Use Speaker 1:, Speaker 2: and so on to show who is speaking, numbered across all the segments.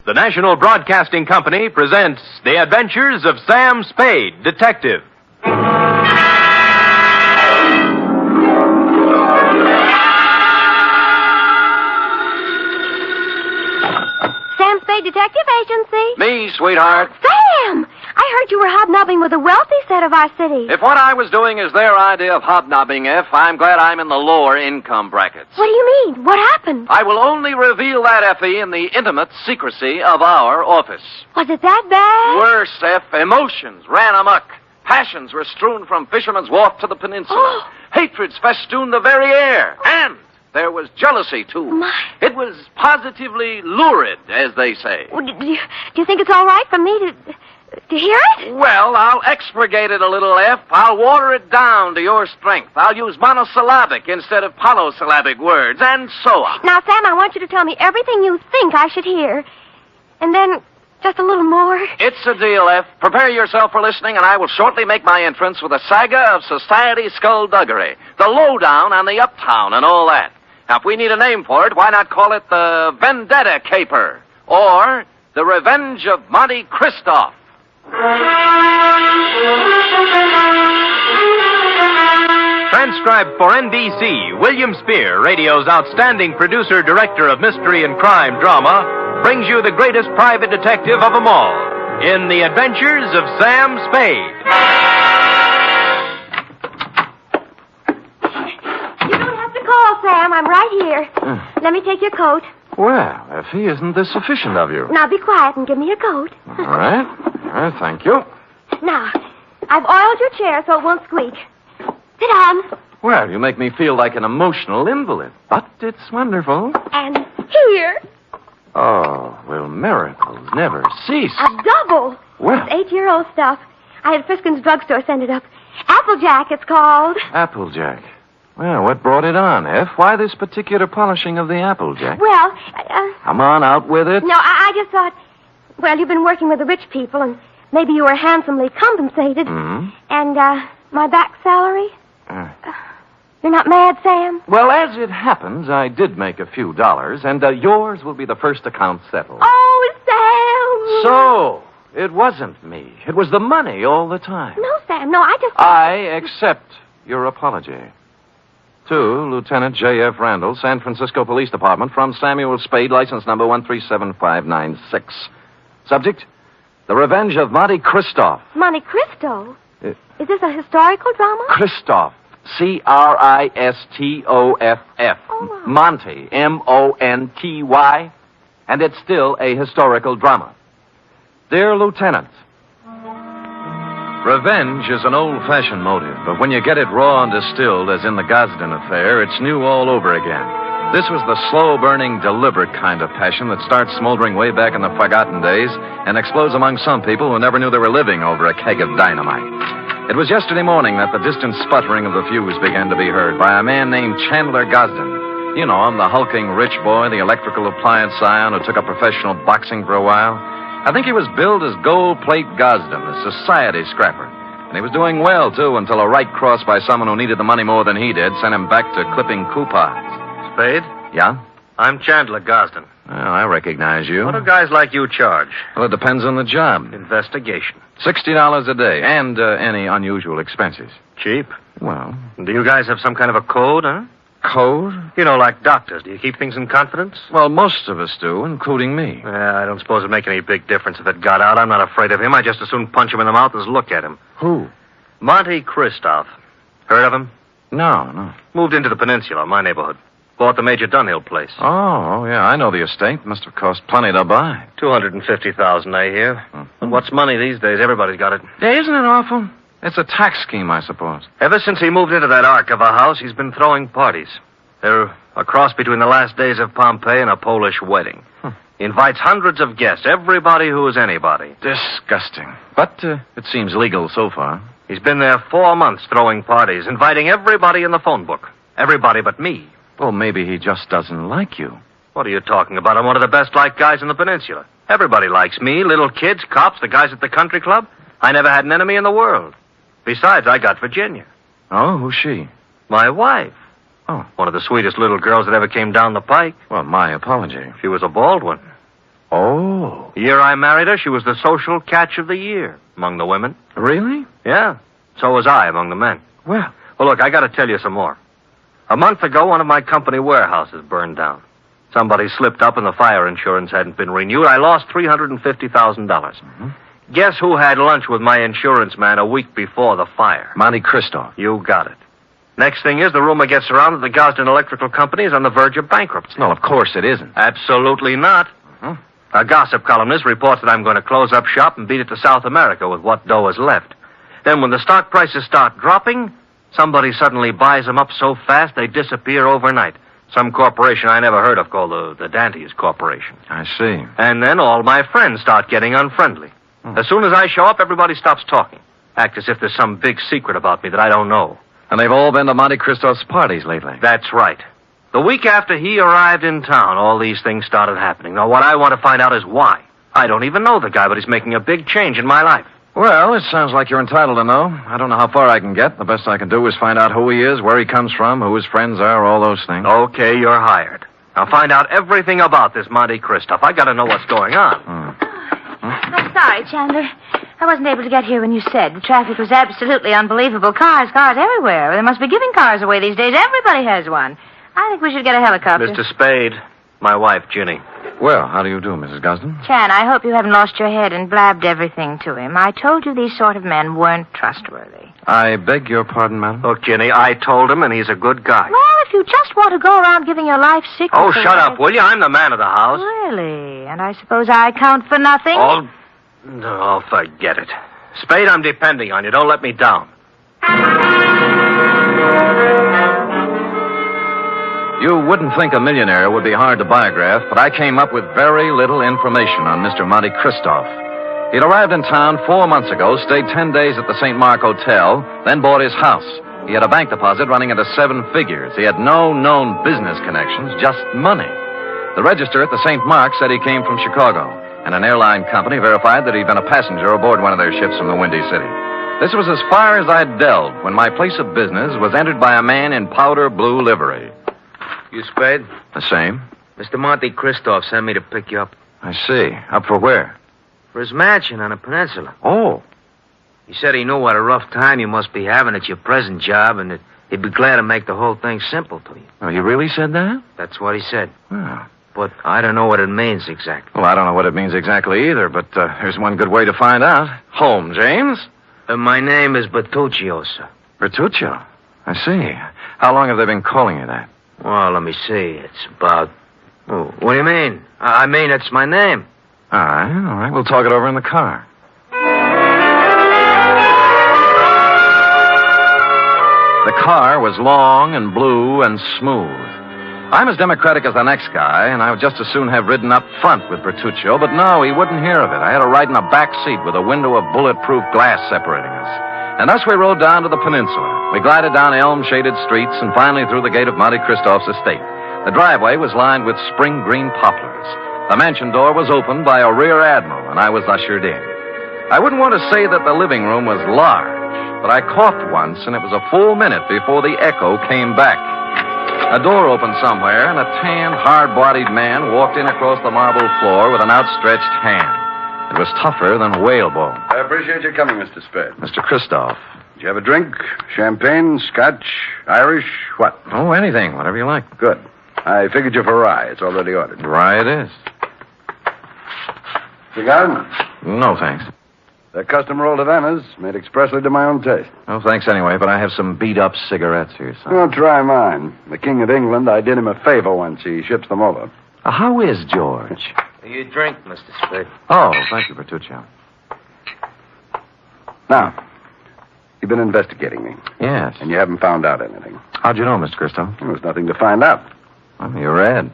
Speaker 1: The National Broadcasting Company presents The Adventures of Sam Spade, Detective.
Speaker 2: Sam Spade Detective Agency.
Speaker 3: Me, sweetheart.
Speaker 2: Sam! I heard you were hobnobbing with a wealthy set of our city.
Speaker 3: If what I was doing is their idea of hobnobbing, I'm glad I'm in the lower income brackets.
Speaker 2: What do you mean? What happened?
Speaker 3: I will only reveal that, Effie, in the intimate secrecy of our office.
Speaker 2: Was it that bad?
Speaker 3: Worse, F, emotions ran amok. Passions were strewn from Fisherman's Wharf to the peninsula.
Speaker 2: Oh.
Speaker 3: Hatreds festooned the very air. And there was jealousy, too.
Speaker 2: My.
Speaker 3: It was positively lurid, as they say.
Speaker 2: Well, do you think it's all right for me to hear it?
Speaker 3: Well, I'll expurgate it a little, F. I'll water it down to your strength. I'll use monosyllabic instead of polysyllabic words, and so on.
Speaker 2: Now, Sam, I want you to tell me everything you think I should hear. And then just a little more.
Speaker 3: It's a deal, F. Prepare yourself for listening, and I will shortly make my entrance with a saga of society skullduggery, the lowdown on the uptown and all that. Now, if we need a name for it, why not call it the Vendetta Caper or the Revenge of Monte Cristo?
Speaker 1: Transcribed for NBC, William Spear, radio's outstanding producer-director of mystery and crime drama, brings you the greatest private detective of them all in The Adventures of Sam Spade.
Speaker 2: You don't have to call, Sam. I'm right here. Let me take your coat.
Speaker 4: Well, Effie, isn't this sufficient of you?
Speaker 2: Now, be quiet and give me your coat.
Speaker 4: All right. Thank you.
Speaker 2: Now, I've oiled your chair so it won't squeak. Sit down.
Speaker 4: Well, you make me feel like an emotional invalid, but it's wonderful.
Speaker 2: And here,
Speaker 4: Oh, will miracles never cease?
Speaker 2: a double.
Speaker 4: Well,
Speaker 2: It's 8-year-old stuff. I had Friskin's drugstore send it up. Applejack, it's called.
Speaker 4: Applejack. Well, what brought it on, F? Why this particular polishing of the Applejack?
Speaker 2: Well,
Speaker 4: Come on, out with it.
Speaker 2: no, I just thought, well, you've been working with the rich people, and maybe you were handsomely compensated.
Speaker 4: Hmm?
Speaker 2: And, my back salary?
Speaker 4: Uh,
Speaker 2: You're not mad, Sam?
Speaker 4: well, as it happens, I did make a few dollars, and yours will be the first account settled.
Speaker 2: Oh, Sam!
Speaker 4: So, it wasn't me. It was the money all the time.
Speaker 2: No, Sam, no, I just...
Speaker 4: I accept your apology. To Lieutenant J.F. Randall, San Francisco Police Department, from Samuel Spade, license number 137596. Subject, The Revenge of Monte Cristo.
Speaker 2: Monte Cristo? Is this a historical drama?
Speaker 4: Christoph. Cristoff.
Speaker 2: Oh.
Speaker 4: Monty. Monty. And it's still a historical drama. Dear Lieutenant, revenge is an old-fashioned motive, but when you get it raw and distilled, as in the Gosden affair, it's new all over again. This was the slow-burning, deliberate kind of passion that starts smoldering way back in the forgotten days and explodes among some people who never knew they were living over a keg of dynamite. It was yesterday morning that the distant sputtering of the fuse began to be heard by a man named Chandler Gosden. You know him, the hulking rich boy, the electrical appliance scion who took up professional boxing for a while. I think he was billed as Gold Plate Gosden, a society scrapper. And he was doing well, too, until a right cross by someone who needed the money more than he did sent him back to clipping coupons.
Speaker 5: Spade?
Speaker 4: Yeah?
Speaker 5: I'm Chandler Gosden.
Speaker 4: Well, I recognize you.
Speaker 5: What do guys like you charge?
Speaker 4: Well, it depends on the job.
Speaker 5: Investigation.
Speaker 4: $60 a day, and any unusual expenses.
Speaker 5: Cheap.
Speaker 4: Well,
Speaker 5: Do you guys have some kind of a code, huh?
Speaker 4: code?
Speaker 5: You know, like doctors. Do you keep things in confidence?
Speaker 4: Well, most of us do, including me.
Speaker 5: I don't suppose it'd make any big difference if it got out. I'm not afraid of him. I just as soon punch him in the mouth as look at him.
Speaker 4: Who?
Speaker 5: Monte Cristo. Heard of him?
Speaker 4: No.
Speaker 5: Moved into the peninsula, my neighborhood. Bought the Major Dunhill place.
Speaker 4: Oh, yeah, I know the estate. Must have cost plenty to buy.
Speaker 5: $250,000, I hear. But what's money these days? Everybody's got it.
Speaker 4: Yeah, isn't it awful? It's a tax scheme, I suppose.
Speaker 5: Ever since he moved into that ark of a house, he's been throwing parties. They're a cross between the last days of Pompeii and a Polish wedding. He invites hundreds of guests, everybody who is anybody.
Speaker 4: Disgusting. But it seems legal so far.
Speaker 5: He's been there 4 months throwing parties, inviting everybody in the phone book. Everybody but me.
Speaker 4: Well, maybe he just doesn't like you.
Speaker 5: What are you talking about? I'm one of the best-liked guys in the peninsula. Everybody likes me, little kids, cops, the guys at the country club. I never had an enemy in the world. Besides, I got Virginia.
Speaker 4: Oh, who's she?
Speaker 5: My wife.
Speaker 4: Oh.
Speaker 5: One of the sweetest little girls that ever came down the pike.
Speaker 4: Well, my apology.
Speaker 5: She was a bald one.
Speaker 4: Oh.
Speaker 5: The year I married her, she was the social catch of the year among the women.
Speaker 4: Really?
Speaker 5: Yeah. So was I among the men.
Speaker 4: Well,
Speaker 5: Well, look, I got to tell you some more. A month ago, one of my company warehouses burned down. Somebody slipped up and the fire insurance hadn't been renewed. I lost $350,000. Guess who had lunch with my insurance man a week before the fire?
Speaker 4: Monte Cristo.
Speaker 5: You got it. Next thing is, the rumor gets around that the Gosden Electrical Company is on the verge of bankruptcy.
Speaker 4: No, of course it isn't.
Speaker 5: Absolutely not. A gossip columnist reports that I'm going to close up shop and beat it to South America with what dough is left. Then when the stock prices start dropping, somebody suddenly buys them up so fast they disappear overnight. Some corporation I never heard of called the Dantes Corporation.
Speaker 4: I see.
Speaker 5: And then all my friends start getting unfriendly. As soon as I show up, everybody stops talking. Act as if there's some big secret about me that I don't know.
Speaker 4: And they've all been to Monte Cristo's parties lately.
Speaker 5: That's right. The week after he arrived in town, all these things started happening. Now, what I want to find out is why. I don't even know the guy, but he's making a big change in my life.
Speaker 4: Well, it sounds like you're entitled to know. I don't know how far I can get. The best I can do is find out who he is, where he comes from, who his friends are, all those things.
Speaker 5: Okay, you're hired. Now, find out everything about this Monte Cristo. I got to know what's going on.
Speaker 2: I'm sorry, Chandler. I wasn't able to get here when you said. The traffic was absolutely unbelievable. Cars everywhere. They must be giving cars away these days. Everybody has one. I think we should get a helicopter.
Speaker 5: Mr. Spade, my wife, Ginny.
Speaker 4: Well, how do you do, Mrs. Gosden?
Speaker 2: Chan, I hope you haven't lost your head and blabbed everything to him. I told you these sort of men weren't trustworthy.
Speaker 4: I beg your pardon, madam?
Speaker 5: Look, Ginny, I told him, and he's a good guy.
Speaker 2: Well, if you just want to go around giving your life secrets...
Speaker 5: Oh, shut up, will you? I'm the man of the house.
Speaker 2: Really? And I suppose I count for nothing?
Speaker 5: Oh, no, forget it. Spade, I'm depending on you. Don't let me down.
Speaker 4: You wouldn't think a millionaire would be hard to biograph, but I came up with very little information on Mr. Monte Cristo. He'd arrived in town 4 months ago, stayed 10 days at the St. Mark Hotel, then bought his house. He had a bank deposit running into 7 figures. He had no known business connections, just money. The register at the St. Mark said he came from Chicago, and an airline company verified that he'd been a passenger aboard one of their ships from the Windy City. This was as far as I'd delved when my place of business was entered by a man in powder blue livery.
Speaker 6: You Spade?
Speaker 4: The same.
Speaker 6: Mr. Monte Cristo sent me to pick you up.
Speaker 4: I see. Up for where?
Speaker 6: For his mansion on the peninsula.
Speaker 4: Oh.
Speaker 6: He said he knew what a rough time you must be having at your present job and that he'd be glad to make the whole thing simple to you.
Speaker 4: Oh, he really said that?
Speaker 6: That's what he said.
Speaker 4: Oh.
Speaker 6: But I don't know what it means exactly.
Speaker 4: Well, I don't know what it means exactly either, but there's one good way to find out. Home, James?
Speaker 6: My name is Bertuccio, sir.
Speaker 4: Bertuccio. I see. How long have they been calling you that?
Speaker 6: Well, let me see. It's about... Oh, what do you mean? I mean, it's my name.
Speaker 4: All right. We'll talk it over in the car. The car was long and blue and smooth. I'm as democratic as the next guy, and I would just as soon have ridden up front with Bertuccio, but no, he wouldn't hear of it. I had to ride in a back seat with a window of bulletproof glass separating us. And thus we rode down to the peninsula. We glided down elm-shaded streets and finally through the gate of Monte Cristo's estate. The driveway was lined with spring green poplars. The mansion door was opened by a rear admiral, and I was ushered in. I wouldn't want to say that the living room was large, but I coughed once, and it was a full minute before the echo came back. A door opened somewhere, and a tanned, hard-bodied man walked in across the marble floor with an outstretched hand. It was tougher than whalebone.
Speaker 7: I appreciate your coming, Mr. Spade.
Speaker 4: Mr. Christoph.
Speaker 7: Did you have a drink? Champagne, Scotch, Irish, what?
Speaker 4: Oh, anything, whatever you like.
Speaker 7: Good. I figured you for rye. It's already ordered.
Speaker 4: Rye it is.
Speaker 7: Cigar?
Speaker 4: No, thanks.
Speaker 7: They're custom rolled Havanas, made expressly to my own taste.
Speaker 4: No, thanks anyway, but I have some beat-up cigarettes here, son.
Speaker 7: Oh, try mine. The King of England, I did him a favor once. He ships them over.
Speaker 4: How is George?
Speaker 6: You drink, Mr. Spade.
Speaker 4: Oh, thank you, Bertuccio.
Speaker 7: Now, you've been investigating me,
Speaker 4: Yes.
Speaker 7: and you haven't found out anything.
Speaker 4: How'd you know, Mr. Christo?
Speaker 7: There's nothing to find out.
Speaker 4: Well, you read.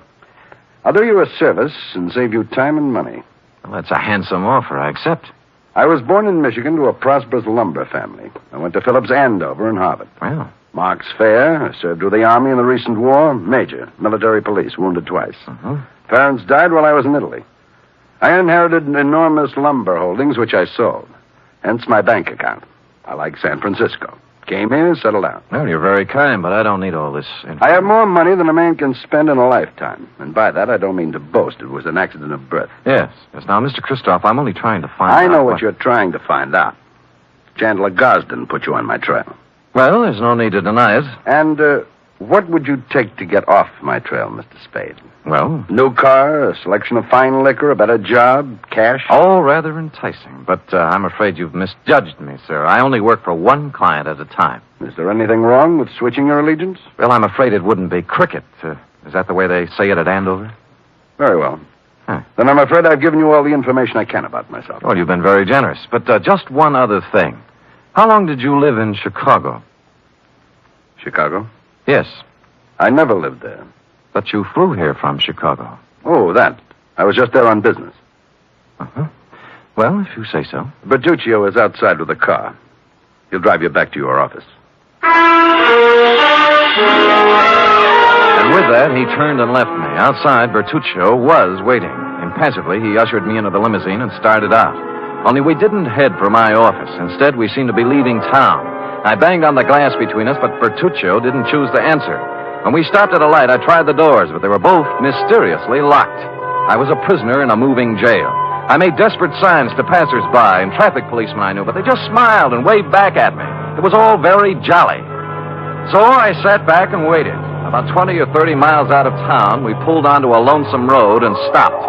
Speaker 7: I'll do you a service and save you time and money.
Speaker 4: Well, that's a handsome offer. I accept.
Speaker 7: I was born in Michigan to a prosperous lumber family. I went to Phillips Andover and Harvard.
Speaker 4: Well.
Speaker 7: Mark's fair. I served with the Army in the recent war. Major, military police, wounded twice. Parents died while I was in Italy. I inherited enormous lumber holdings, which I sold. Hence my bank account. I like San Francisco. Came here, settled down.
Speaker 4: Well, you're very kind, but I don't need all this information.
Speaker 7: I have more money than a man can spend in a lifetime. And by that, I don't mean to boast. It was an accident of birth.
Speaker 4: Yes. Now, Mr. Christoph, I'm only trying to find out...
Speaker 7: I know what you're trying to find out. Chandler Gosden put you on my trail.
Speaker 4: Well, there's no need to deny it.
Speaker 7: And, what would you take to get off my trail, Mr. Spade?
Speaker 4: Well?
Speaker 7: New car, a selection of fine liquor, a better job, cash?
Speaker 4: All rather enticing, but I'm afraid you've misjudged me, sir. I only work for one client at a time.
Speaker 7: Is there anything wrong with switching your allegiance?
Speaker 4: Well, I'm afraid it wouldn't be cricket. Is that the way they say it at Andover?
Speaker 7: Very well.
Speaker 4: Huh.
Speaker 7: Then I'm afraid I've given you all the information I can about myself.
Speaker 4: Well, you've been very generous. But just one other thing. How long did you live in Chicago?
Speaker 7: Chicago?
Speaker 4: Yes,
Speaker 7: I never lived there.
Speaker 4: but you flew here from Chicago.
Speaker 7: Oh, that. I was just there on business.
Speaker 4: Uh-huh. Well, if you say so.
Speaker 7: Bertuccio is outside with a car. He'll drive you back to your office.
Speaker 4: And with that, he turned and left me. Outside, Bertuccio was waiting. Impassively, he ushered me into the limousine and started out. Only we didn't head for my office. Instead, we seemed to be leaving town. I banged on the glass between us, but Bertuccio didn't choose to answer. When we stopped at a light, I tried the doors, but they were both mysteriously locked. I was a prisoner in a moving jail. I made desperate signs to passers-by and traffic policemen I knew, but they just smiled and waved back at me. It was all very jolly. So I sat back and waited. About 20 or 30 miles out of town, we pulled onto a lonesome road and stopped.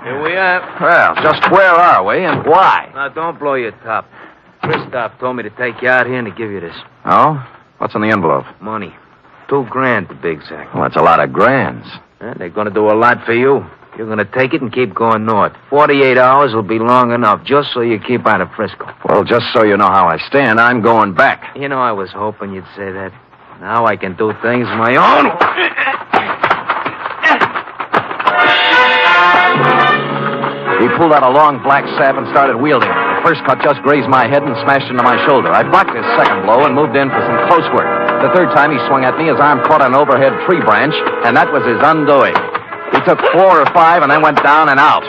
Speaker 6: Here we are.
Speaker 4: Well, just where are we and why?
Speaker 6: Now, don't blow your top. Christoph told me to take you out here and to give you this.
Speaker 4: Oh? What's in the envelope?
Speaker 6: Money. $2,000 to be exact.
Speaker 4: Well, that's a lot of grands.
Speaker 6: They're going to do a lot for you. You're going to take it and keep going north. 48 hours will be long enough just so you keep out of Frisco.
Speaker 4: Well, just so you know how I stand, I'm going back.
Speaker 6: You know, I was hoping you'd say that. Now I can do things my own.
Speaker 4: He pulled out a long black sap and started wielding it. The first cut just grazed my head and smashed into my shoulder. I blocked his second blow and moved in for some close work. The third time he swung at me, his arm caught an overhead tree branch, and that was his undoing. He took 4 or 5 and then went down and out.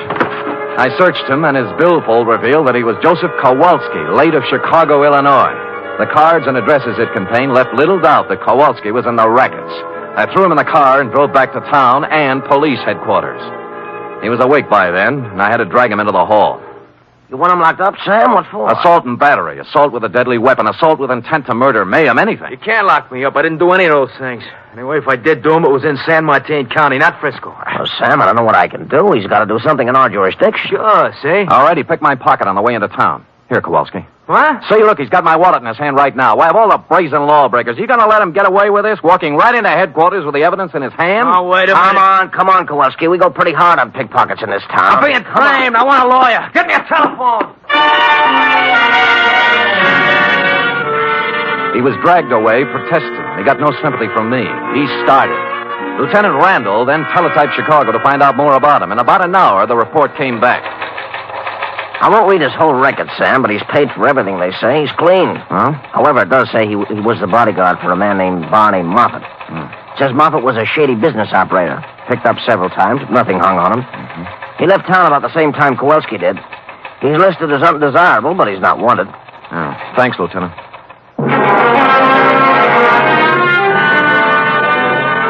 Speaker 4: I searched him, and his billfold revealed that he was Joseph Kowalski, late of Chicago, Illinois. The cards and addresses it contained left little doubt that Kowalski was in the rackets. I threw him in the car and drove back to town and police headquarters. He was awake by then, and I had to drag him into the hall.
Speaker 8: You want him locked up, Sam? What for?
Speaker 4: Assault and battery, assault with a deadly weapon, assault with intent to murder, mayhem, anything.
Speaker 6: You can't lock me up. I didn't do any of those things. Anyway, if I did do them, it was in San Martin County, not Frisco.
Speaker 8: Well, Sam, I don't know what I can do. He's got to do something in our jurisdiction.
Speaker 6: Sure, see?
Speaker 4: All right, he picked my pocket on the way into town. Here, Kowalski.
Speaker 6: What?
Speaker 4: See, look, he's got my wallet in his hand right now. Why, of all the brazen lawbreakers, you gonna let him get away with this, walking right into headquarters with the evidence in his hand?
Speaker 6: Oh, wait a minute.
Speaker 8: Come on, Kowalski. We go pretty hard on pickpockets in this town.
Speaker 6: I'm being framed. I want a lawyer. Get me a telephone.
Speaker 4: He was dragged away, protesting. He got no sympathy from me. He started. Lieutenant Randall then teletyped Chicago to find out more about him. In about an hour, the report came back.
Speaker 8: I won't read his whole record, Sam, but he's paid for everything, they say. He's clean.
Speaker 4: Huh?
Speaker 8: However, it does say he was the bodyguard for a man named Barney Moffat. It says Moffat was a shady business operator. Picked up several times, but nothing hung on him. He left town about the same time Kowalski did. He's listed as undesirable, but he's not wanted.
Speaker 4: Oh, thanks, Lieutenant.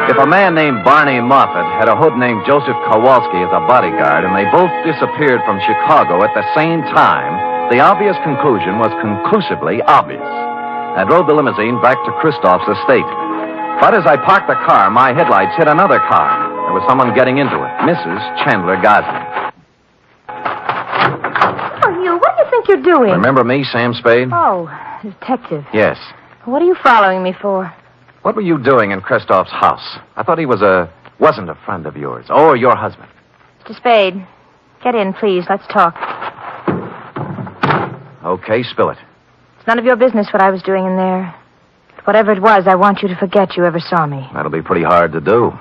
Speaker 4: If a man named Barney Moffat had a hood named Joseph Kowalski as a bodyguard, and they both disappeared from Chicago at the same time, the obvious conclusion was conclusively obvious. I drove the limousine back to Christoph's estate. But as I parked the car, my headlights hit another car. There was someone getting into it, Mrs. Chandler Gosling.
Speaker 2: Oh, you, what do you think you're doing?
Speaker 4: Remember me, Sam Spade?
Speaker 2: Oh, detective.
Speaker 4: Yes.
Speaker 2: What are you following me for?
Speaker 4: What were you doing in Christoph's house? I thought he wasn't a friend of yours, or your husband.
Speaker 2: Mr. Spade, get in, please. Let's talk.
Speaker 4: Okay, spill it.
Speaker 2: It's none of your business what I was doing in there. But whatever it was, I want you to forget you ever saw me.
Speaker 4: That'll be pretty hard to do.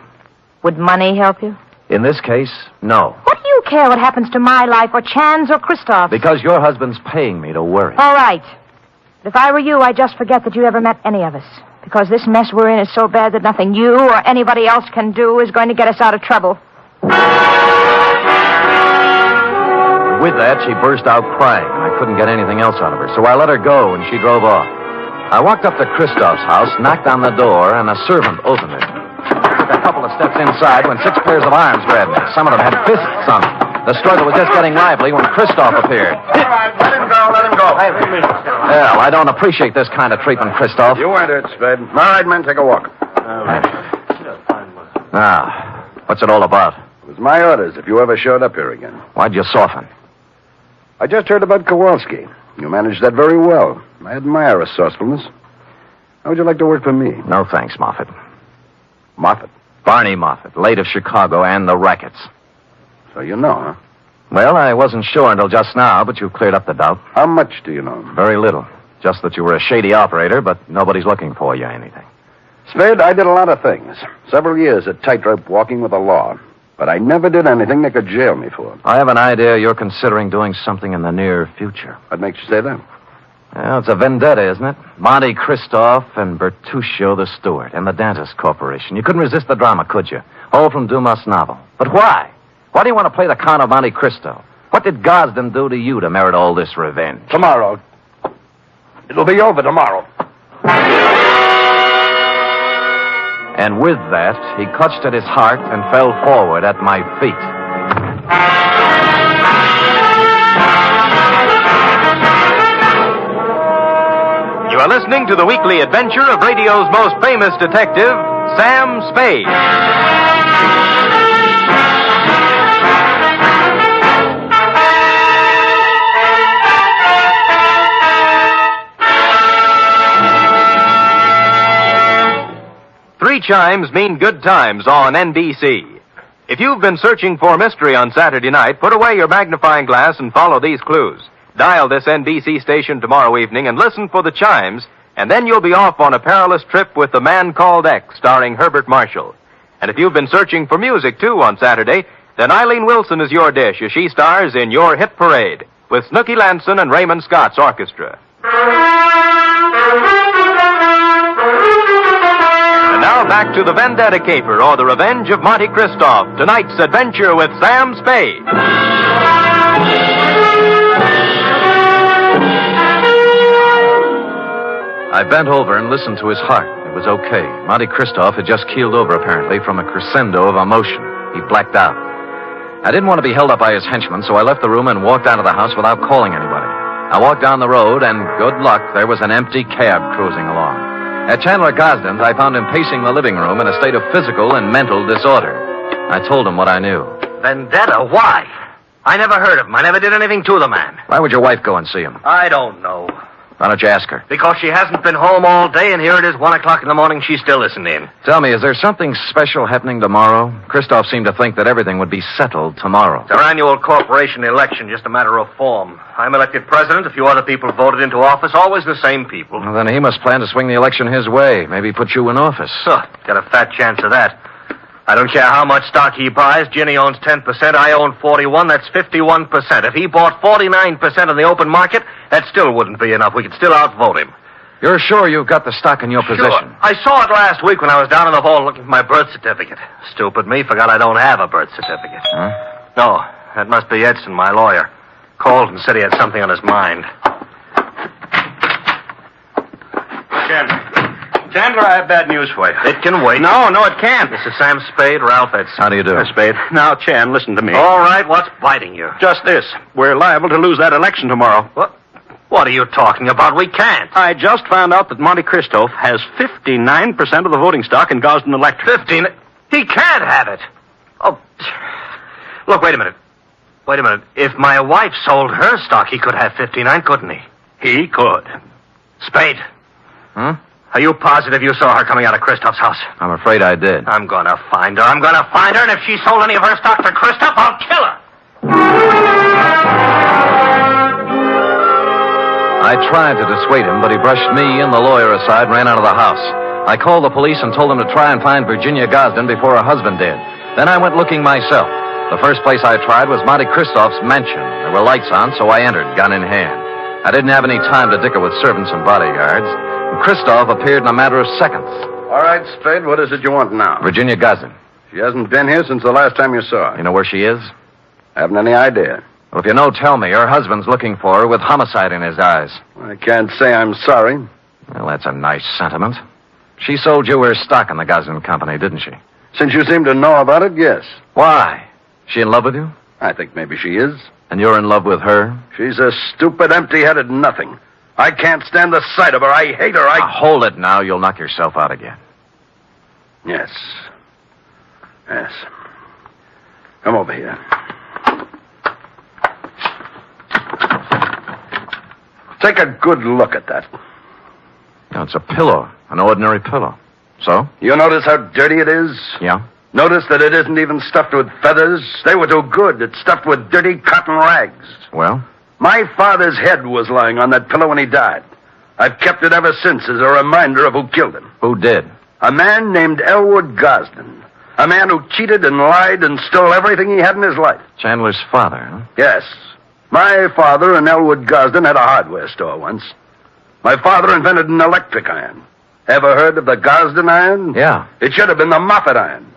Speaker 2: Would money help you?
Speaker 4: In this case, no.
Speaker 2: What do you care what happens to my life or Chan's or Christoph's?
Speaker 4: Because your husband's paying me to worry.
Speaker 2: All right. But if I were you, I'd just forget that you ever met any of us. Because this mess we're in is so bad that nothing you or anybody else can do is going to get us out of trouble.
Speaker 4: The With that, she burst out crying, and I couldn't get anything else out of her, so I let her go, and she drove off. I walked up to Christoph's house, knocked on the door, and a servant opened it. I took a couple of steps inside when 6 pairs of arms grabbed me. Some of them had fists on them. The struggle was just getting lively when Christoph appeared.
Speaker 7: All right, let him go, let him go.
Speaker 4: Well, I don't appreciate this kind of treatment, Christoph.
Speaker 7: You weren't hurt, Spade. All right, men, take a walk.
Speaker 4: Now, what's it all about?
Speaker 7: It was my orders if you ever showed up here again.
Speaker 4: Why'd you soften?
Speaker 7: I just heard about Kowalski. You managed that very well. I admire resourcefulness. How would you like to work for me?
Speaker 4: No thanks, Moffat.
Speaker 7: Moffat.
Speaker 4: Barney Moffat, late of Chicago and the rackets.
Speaker 7: So you know, huh?
Speaker 4: Well, I wasn't sure until just now, but you cleared up the doubt.
Speaker 7: How much do you know?
Speaker 4: Very little. Just that you were a shady operator, but nobody's looking for you or anything.
Speaker 7: Spade, I did a lot of things. Several years at tightrope walking with the law. But I never did anything they could jail me for.
Speaker 4: I have an idea you're considering doing something in the near future.
Speaker 7: What makes you say that?
Speaker 4: Well, it's a vendetta, isn't it? Monte Christoph and Bertuccio the steward and the Dentist Corporation. You couldn't resist the drama, could you? All from Dumas' novel. But why? Why do you want to play the Count of Monte Cristo? What did Gosden do to you to merit all this revenge?
Speaker 7: Tomorrow. It'll be over tomorrow.
Speaker 4: And with that, he clutched at his heart and fell forward at my feet.
Speaker 1: You are listening to the weekly adventure of radio's most famous detective, Sam Spade. Three chimes mean good times on NBC. If you've been searching for mystery on Saturday night, put away your magnifying glass and follow these clues. Dial this NBC station tomorrow evening and listen for the chimes, and then you'll be off on a perilous trip with The Man Called X, starring Herbert Marshall. And if you've been searching for music, too, on Saturday, then Eileen Wilson is your dish as she stars in Your Hit Parade with Snooky Lanson and Raymond Scott's orchestra. And now back to the Vendetta Caper, or the Revenge of Monte Christoph, tonight's adventure with Sam Spade.
Speaker 4: I bent over and listened to his heart. It was okay. Monte Christoph had just keeled over, apparently, from a crescendo of emotion. He blacked out. I didn't want to be held up by his henchmen, so I left the room and walked out of the house without calling anybody. I walked down the road, and good luck, there was an empty cab cruising along. At Chandler Gosden's, I found him pacing the living room in a state of physical and mental disorder. I told him what I knew.
Speaker 5: Vendetta? Why? I never heard of him. I never did anything to the man.
Speaker 4: Why would your wife go and see him?
Speaker 5: I don't know.
Speaker 4: Why don't you ask her?
Speaker 5: Because she hasn't been home all day, and here it is 1 o'clock in the morning. She still isn't in.
Speaker 4: Tell me, is there something special happening tomorrow? Christoph seemed to think that everything would be settled tomorrow.
Speaker 5: It's our annual corporation election, just a matter of form. I'm elected president. A few other people voted into office, always the same people.
Speaker 4: Well, then he must plan to swing the election his way. Maybe put you in office.
Speaker 5: Got a fat chance of that. I don't care how much stock he buys. Ginny owns 10%. I own 41. That's 51%. If he bought 49% in the open market, that still wouldn't be enough. We could still outvote him.
Speaker 4: You're sure you've got the stock in your possession?
Speaker 5: Sure. I saw it last week when I was down in the vault looking for my birth certificate. Stupid me, forgot I don't have a birth certificate.
Speaker 4: Huh?
Speaker 5: No, that must be Edson, my lawyer. Called and said he had something on his mind.
Speaker 9: Chandler, I have bad news for you.
Speaker 5: It can wait.
Speaker 9: No, it can't.
Speaker 5: This is Sam Spade, Ralph Edson.
Speaker 4: How do you do?
Speaker 9: Spade. Now, Chan, listen to me.
Speaker 5: All right, what's biting you?
Speaker 9: Just this. We're liable to lose that election tomorrow.
Speaker 5: What are you talking about? We can't.
Speaker 9: I just found out that Monte Christoph has 59% of the voting stock in Gosden Electric.
Speaker 5: 15? He can't have it. Oh, look, wait a minute. If my wife sold her stock, he could have 59, couldn't he?
Speaker 9: He could.
Speaker 5: Spade.
Speaker 4: Huh?
Speaker 5: Are you positive you saw her coming out of Christoph's house?
Speaker 4: I'm afraid I did.
Speaker 5: I'm gonna find her. And if she sold any of her stock to Christoph, I'll kill her.
Speaker 4: I tried to dissuade him, but he brushed me and the lawyer aside and ran out of the house. I called the police and told them to try and find Virginia Gosden before her husband did. Then I went looking myself. The first place I tried was Monte Christoph's mansion. There were lights on, so I entered, gun in hand. I didn't have any time to dicker with servants and bodyguards. Christoph appeared in a matter of seconds.
Speaker 7: All right, Spade, what is it you want now?
Speaker 4: Virginia Gosden.
Speaker 7: She hasn't been here since the last time you saw her.
Speaker 4: You know where she is?
Speaker 7: I haven't any idea.
Speaker 4: Well, if you know, tell me. Her husband's looking for her with homicide in his eyes.
Speaker 7: I can't say I'm sorry.
Speaker 4: Well, that's a nice sentiment. She sold you her stock in the Gosden Company, didn't she?
Speaker 7: Since you seem to know about it, yes.
Speaker 4: Why? She in love with you?
Speaker 7: I think maybe she is.
Speaker 4: And you're in love with her?
Speaker 7: She's a stupid, empty-headed nothing. I can't stand the sight of her. I hate her.
Speaker 4: Now, hold it now. You'll knock yourself out again.
Speaker 7: Yes. Yes. Come over here. Take a good look at that.
Speaker 4: No, it's a pillow. An ordinary pillow. So?
Speaker 7: You notice how dirty it is?
Speaker 4: Yeah.
Speaker 7: Notice that it isn't even stuffed with feathers. They were too good. It's stuffed with dirty cotton rags.
Speaker 4: Well?
Speaker 7: My father's head was lying on that pillow when he died. I've kept it ever since as a reminder of who killed him.
Speaker 4: Who did?
Speaker 7: A man named Elwood Gosden. A man who cheated and lied and stole everything he had in his life.
Speaker 4: Chandler's father, huh?
Speaker 7: Yes. My father and Elwood Gosden had a hardware store once. My father invented an electric iron. Ever heard of the Gosden iron?
Speaker 4: Yeah.
Speaker 7: It should have been the Moffat iron.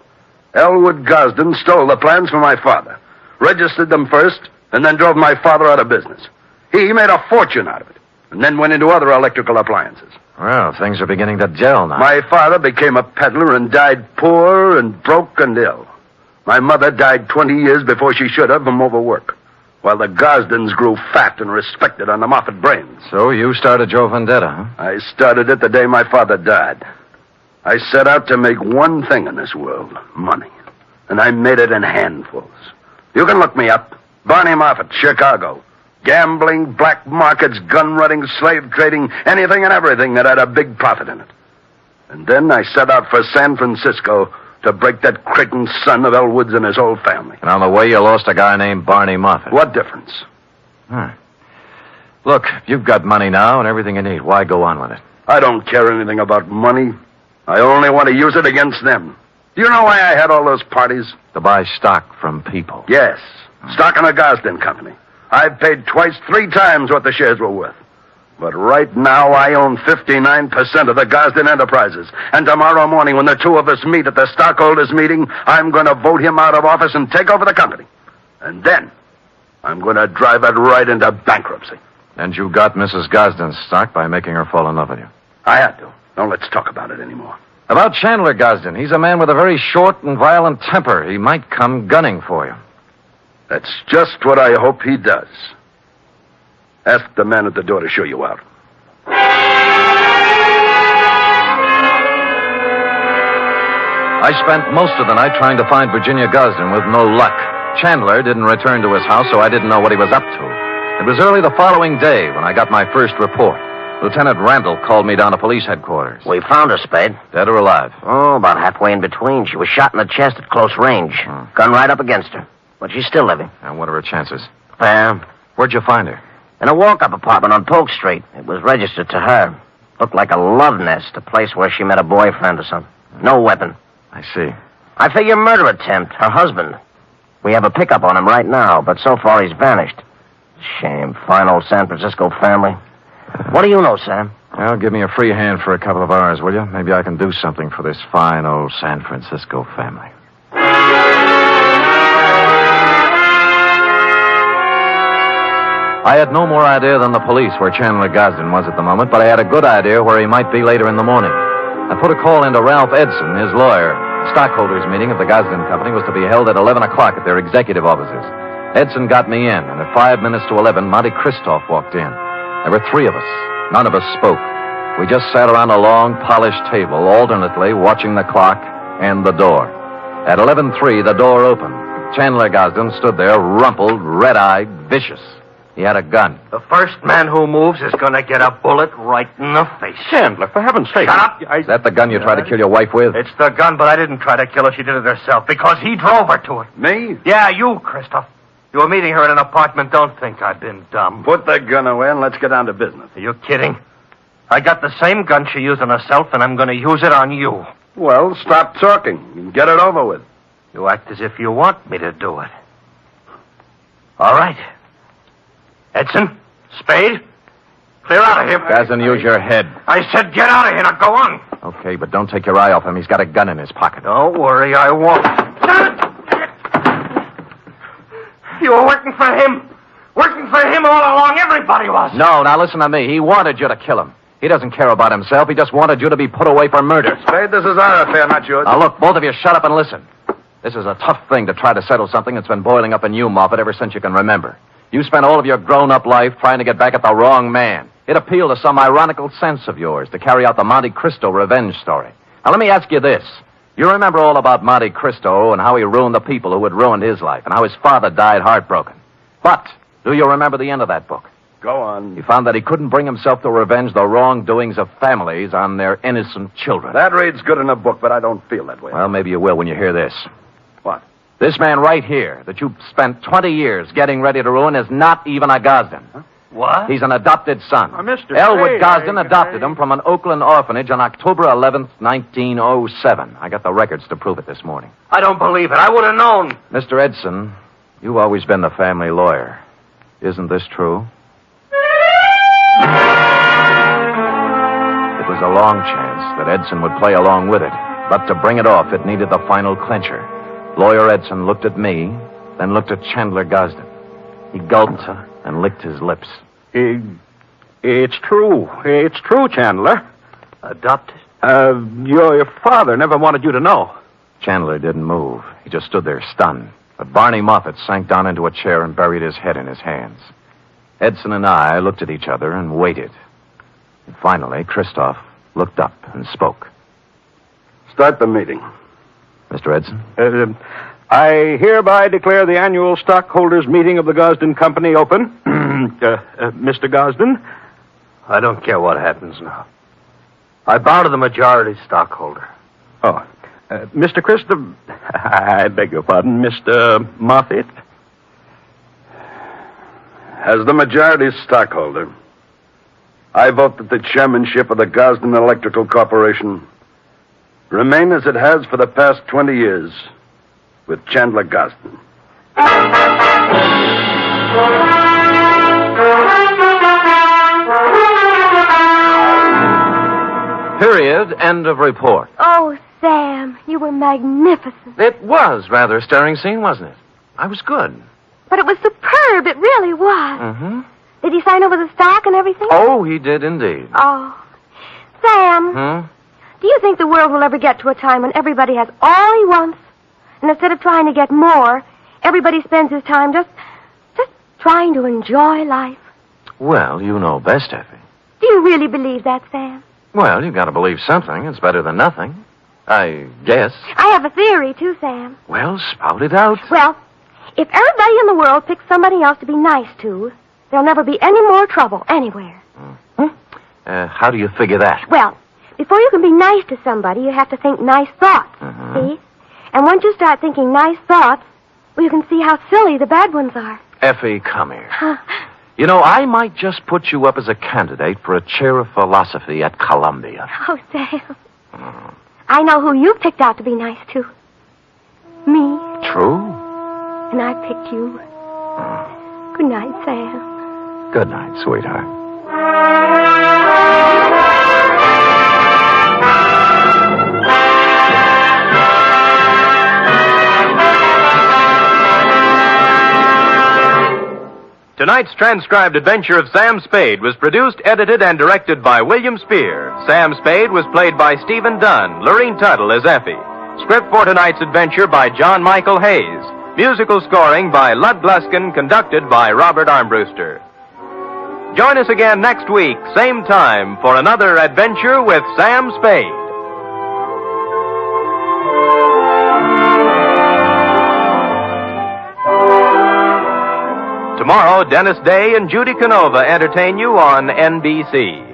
Speaker 7: Elwood Gosden stole the plans from my father, registered them first, and then drove my father out of business. He made a fortune out of it, and then went into other electrical appliances.
Speaker 4: Well, things are beginning to gel now.
Speaker 7: My father became a peddler and died poor and broke and ill. My mother died 20 years before she should have from overwork, while the Gosdens grew fat and respected on the Moffat brains.
Speaker 4: So you started your vendetta, huh?
Speaker 7: I started it the day my father died. I set out to make one thing in this world, money. And I made it in handfuls. You can look me up. Barney Moffat, Chicago. Gambling, black markets, gun running, slave trading, anything and everything that had a big profit in it. And then I set out for San Francisco to break that Creighton son of Elwood's and his whole family.
Speaker 4: And on the way, you lost a guy named Barney Moffat.
Speaker 7: What difference?
Speaker 4: Huh. Look, you've got money now and everything you need. Why go on with it?
Speaker 7: I don't care anything about money. I only want to use it against them. Do you know why I had all those parties?
Speaker 4: To buy stock from people.
Speaker 7: Yes. Stock in the Gosden Company. I've paid twice, 3 times what the shares were worth. But right now, I own 59% of the Gosden Enterprises. And tomorrow morning, when the two of us meet at the stockholders' meeting, I'm going to vote him out of office and take over the company. And then, I'm going to drive it right into bankruptcy.
Speaker 4: And you got Mrs. Gosden's stock by making her fall in love with you.
Speaker 7: I had to. Don't let's talk about it anymore.
Speaker 4: About Chandler Gosden, he's a man with a very short and violent temper. He might come gunning for you.
Speaker 7: That's just what I hope he does. Ask the man at the door to show you out.
Speaker 4: I spent most of the night trying to find Virginia Gosden with no luck. Chandler didn't return to his house, so I didn't know what he was up to. It was early the following day when I got my first report. Lieutenant Randall called me down to police headquarters.
Speaker 8: We found her, Spade.
Speaker 4: Dead or alive?
Speaker 8: Oh, about halfway in between. She was shot in the chest at close range. Gun right up against her. But she's still living.
Speaker 4: And what are her chances?
Speaker 8: Fair.
Speaker 4: Where'd you find her?
Speaker 8: In a walk-up apartment on Polk Street. It was registered to her. Looked like a love nest, a place where she met a boyfriend or something. No weapon.
Speaker 4: I see.
Speaker 8: I figure murder attempt, her husband. We have a pickup on him right now, but so far he's vanished. Shame. Fine old San Francisco family. What do you know, Sam?
Speaker 4: Well, give me a free hand for a couple of hours, will you? Maybe I can do something for this fine old San Francisco family. I had no more idea than the police where Chandler Gosden was at the moment, but I had a good idea where he might be later in the morning. I put a call into Ralph Edson, his lawyer. The stockholders' meeting of the Gosden Company was to be held at 11 o'clock at their executive offices. Edson got me in, and at 5 minutes to 11, Monte Christoph walked in. There were 3 of us. None of us spoke. We just sat around a long, polished table, alternately watching the clock and the door. At 11:03, the door opened. Chandler Gosden stood there, rumpled, red-eyed, vicious. He had a gun.
Speaker 5: The first man who moves is going to get a bullet right in the face.
Speaker 9: Chandler, for heaven's sake.
Speaker 5: Shut up!
Speaker 4: Is that the gun you tried to kill your wife with?
Speaker 5: It's the gun, but I didn't try to kill her. She did it herself because he drove her to it.
Speaker 7: Me?
Speaker 5: Yeah, you, Christoph. You were meeting her in an apartment. Don't think I've been dumb.
Speaker 7: Put the gun away and let's get down to business.
Speaker 5: Are you kidding? I got the same gun she used on herself, and I'm going to use it on you.
Speaker 7: Well, stop talking and get it over with.
Speaker 5: You act as if you want me to do it. All right. Edson, Spade, clear out of here.
Speaker 4: Gosden, use your head.
Speaker 5: I said get out of here. Now go on.
Speaker 4: Okay, but don't take your eye off him. He's got a gun in his pocket.
Speaker 5: Don't worry, I won't. You were working for him. Working for him all along, everybody was.
Speaker 4: No, now listen to me. He wanted you to kill him. He doesn't care about himself. He just wanted you to be put away for murder.
Speaker 7: Spade, this is our affair, not yours.
Speaker 4: Now, look, both of you shut up and listen. This is a tough thing to try to settle something that's been boiling up in you, Moffat, ever since you can remember. You spent all of your grown-up life trying to get back at the wrong man. It appealed to some ironical sense of yours to carry out the Monte Cristo revenge story. Now, let me ask you this. You remember all about Monte Cristo and how he ruined the people who had ruined his life and how his father died heartbroken. But do you remember the end of that book?
Speaker 7: Go on.
Speaker 4: He found that he couldn't bring himself to revenge the wrongdoings of families on their innocent children.
Speaker 7: That reads good in a book, but I don't feel that way.
Speaker 4: Well, maybe you will when you hear this.
Speaker 7: What?
Speaker 4: This man right here that you spent 20 years getting ready to ruin is not even a Gosden.
Speaker 7: Huh?
Speaker 5: What?
Speaker 4: He's an adopted son.
Speaker 5: Mr.
Speaker 4: Elwood
Speaker 5: Spade,
Speaker 4: Gosden adopted him from an Oakland orphanage on October 11th, 1907. I got the records to prove it this morning.
Speaker 5: I don't believe it. I would have known.
Speaker 4: Mr. Edson, you've always been the family lawyer. Isn't this true? It was a long chance that Edson would play along with it, but to bring it off, it needed the final clincher. Lawyer Edson looked at me, then looked at Chandler Gosden. He gulped and licked his lips.
Speaker 9: It's true. It's true, Chandler.
Speaker 5: Adopted?
Speaker 9: Your father never wanted you to know.
Speaker 4: Chandler didn't move. He just stood there stunned. But Barney Moffat sank down into a chair and buried his head in his hands. Edson and I looked at each other and waited. And finally, Christoph looked up and spoke.
Speaker 7: Start the meeting.
Speaker 4: Mr. Edson?
Speaker 9: I hereby declare the annual stockholders' meeting of the Gosden Company open. Mr. Gosden?
Speaker 5: I don't care what happens now. I bow to the majority stockholder.
Speaker 9: Oh, Mr. Christopher... I beg your pardon, Mr. Moffat?
Speaker 7: As the majority stockholder, I vote that the chairmanship of the Gosden Electrical Corporation remain as it has for the past 20 years with Chandler Gosden.
Speaker 4: Period. End of report.
Speaker 2: Oh, Sam, you were magnificent.
Speaker 4: It was rather a stirring scene, wasn't it? I was good.
Speaker 2: But it was superb. It really was.
Speaker 4: Mm-hmm.
Speaker 2: Did he sign over the stock and everything?
Speaker 4: Oh, he did indeed.
Speaker 2: Oh. Sam, do you think the world will ever get to a time when everybody has all he wants, and instead of trying to get more, everybody spends his time just trying to enjoy life?
Speaker 4: Well, you know best, Effie.
Speaker 2: Do you really believe that, Sam?
Speaker 4: Well, you've got to believe something. It's better than nothing. I guess.
Speaker 2: I have a theory, too, Sam.
Speaker 4: Well, spout it out.
Speaker 2: Well, if everybody in the world picks somebody else to be nice to, there'll never be any more trouble anywhere.
Speaker 4: How do you figure that?
Speaker 2: Well, before you can be nice to somebody, you have to think nice thoughts, see? And once you start thinking nice thoughts, well, you can see how silly the bad ones are.
Speaker 4: Effie, come here. You know, I might just put you up as a candidate for a chair of philosophy at Columbia.
Speaker 2: Oh, Sam. I know who you picked out to be nice to. Me.
Speaker 4: True?
Speaker 2: And I picked you. Good night, Sam.
Speaker 4: Good night, sweetheart.
Speaker 1: Tonight's transcribed adventure of Sam Spade was produced, edited, and directed by William Spear. Sam Spade was played by Stephen Dunn, Lorene Tuttle as Effie. Script for tonight's adventure by John Michael Hayes. Musical scoring by Lud Gluskin, conducted by Robert Armbruster. Join us again next week, same time, for another adventure with Sam Spade. Tomorrow, Dennis Day and Judy Canova entertain you on NBC.